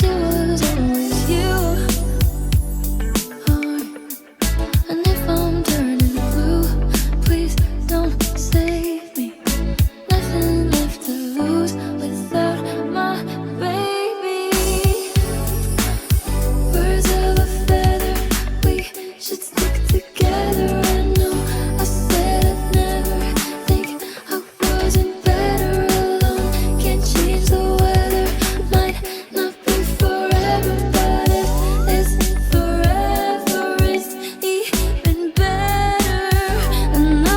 it was always you. And if I'm turning blue, please don't save me. Nothing left to lose without my baby. Birds of a feather, we should stick together. I know I said I'd never think I wasn't better alone. Can't change the weather, might not be forever, but if it's forever, it's even better. And I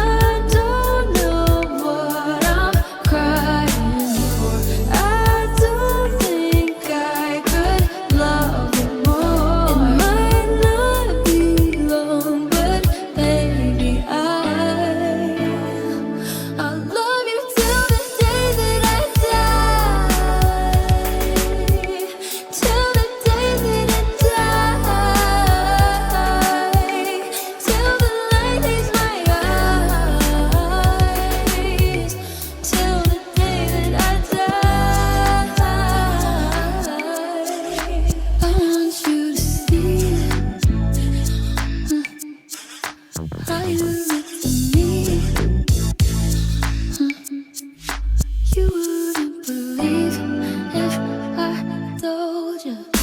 don't know what I'm crying for. I don't think I could love you more. It might not be long, but baby, I'll love you till the day that I die. Till the day that I die. Till the light leaves my eyes. Till the day that I die. I want you to see how you look to me. You wouldn't believe if I told you.